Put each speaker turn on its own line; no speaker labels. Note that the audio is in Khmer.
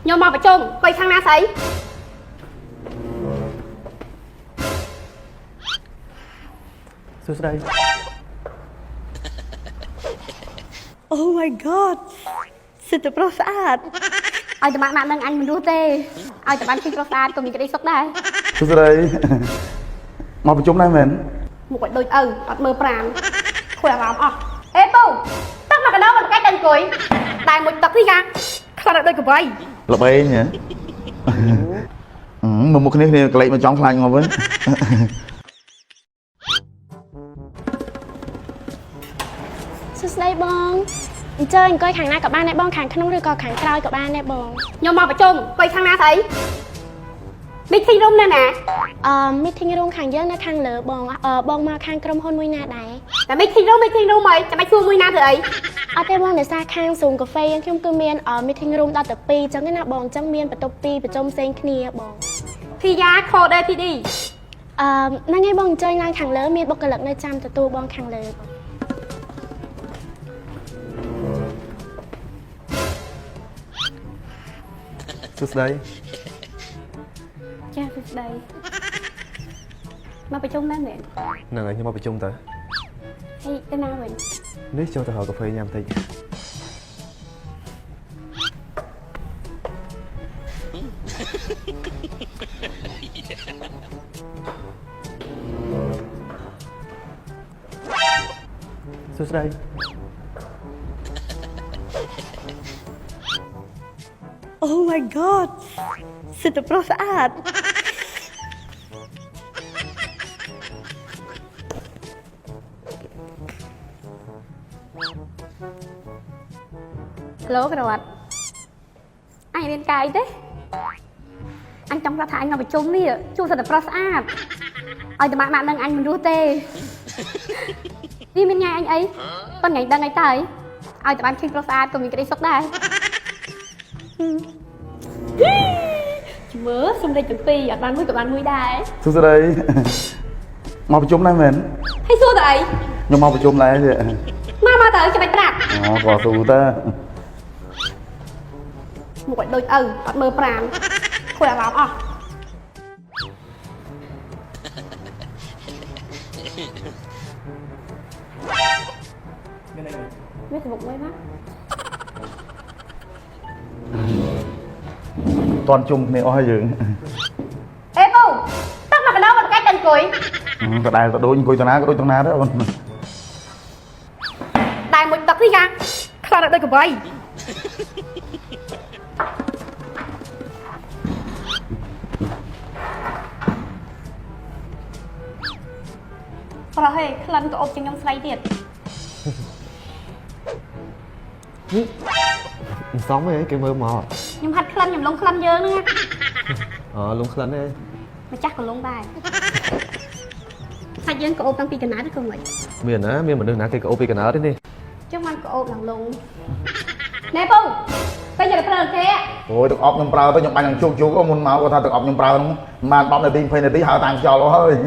nhôm màu phải chung quay sang na sấy
Xuống đây.
Oh my god សិទ្ធិប្រុសស្អាត
ឲ្យតែបាននឹងអញមិនរស់ទេឲ្យតែបានឃើញប្រុសស្អាតក៏មានក្តីសុខដែរ
Xuống đây. Mà phải chung đây mình.
មុខឲ្យដូចឪអត់មើលប្រាំខួយអារម្មណ៍អស់អេពូទឹកមកកណ្ដោមិនកាច់ដល់អង្គុយតែមួយទឹកនេះកាខ្លាចដូចកបៃ
Là bê nhỉ. Mà một cái này lấy mà trong khăn ngồi với.
សួស្តីបងអញ្ជើញអង្គុយខាងណាក៏បានដែរបងខាងក្នុងឬក៏ខាងក្រោយក៏បានដែរបង
ញោមមកប្រជុំquayខាងណាស្អី meeting room ណាណា
meeting room ខាងយើងនៅខាងលើបងបងមកខាងក្រុមហ៊ុនមួយណាដែរ
តែ meeting room អីចាំបាច់សួរមួយណាទៅអី
អត់ទេបងដោយសារខាង Zoom Cafe យើងខ្ញុំគឺមាន meeting room ដល់ទៅ2អញ្ចឹងណាបងអញ្ចឹងមានបន្ទប់2ប្រជុំផ្សេងគ្នាបង
PIA code PD
ហ្នឹងហើយបងអញ្ជើញឡើងខាងលើមានបុគ្គលិកនៅចាំទទួលបងខាងលើបង
Xuống đây.
ចាសួស្តីមកប្រជុំណាមែន
Nàng ấy nhưng mà phải chung tới.
ហើយទៅណាវិញ
Nước cho tao hỏi cà phê nhằm thịt. Xuống đây.
Oh my god សិទ្ធិប្រុសស្អាត
ឡូក្រវត្តអញមានកាយទេអញចង់ប្រាប់ថាអញមកប្រជុំនេះជួសិទ្ធិប្រុសស្អាតឲ្យតែបាននឹងអញមិនរស់ទេនេះមានញ៉ៃអញអីប៉ុន្តែដឹងអីទៅឲ្យតែបានឃើញប្រុសស្អាតក៏មានក្តីសុខដែរមើលសំលេចទាំងពីរអត់បានមួយក៏បានមួយដែរ
Xuống đây. Mà phải chung đây mình.
ហើយសួរទៅអី
Nhưng mà phải chung đây thì.
មកទៅចាំបាច់ប្រាប់
Có tù ta.
មុខឲ្យដូចឪអត់មើលប្រាំខួយអារម្មណ៍អស់វាទៅមុខមួយណា
Toàn chung này oi dừng.
អេពូទឹកមកកណ្ដោមិនកាច់ដល់អង្គុយ
Cái đài có đôi coi tao ná có đôi tao ná đó.
តែមួយទឹកនេះកាខ្លាចដូចកបៃប្រហែលក្លិនក៏អុបជាងខ្ញុំស្រីទៀត
Sống ấy cái mơ mò.
ខ្ញុំហាត់ក្លិនខ្ញុំលងក្លិនយើងហ្នឹង
Luôn khẩn đây.
ម្ចាស់ក៏លងដែរសាច់យើងក៏អុបតាំងពីកណ្ដាលទៅក៏មិន
Miền á, miền mà đừng ná cái ốp cái ná đấy đi.
ចឹងមិនក៏អុបឡើងលងណែពូទៅយកទៅប្រើទេ
Ôi được ốp nhầm prao tới nhầm anh chụp chụp có muốn máu của tao được ốp nhầm prao không? Mà bóng này đi phê này tí hao tàn cho nó hơi.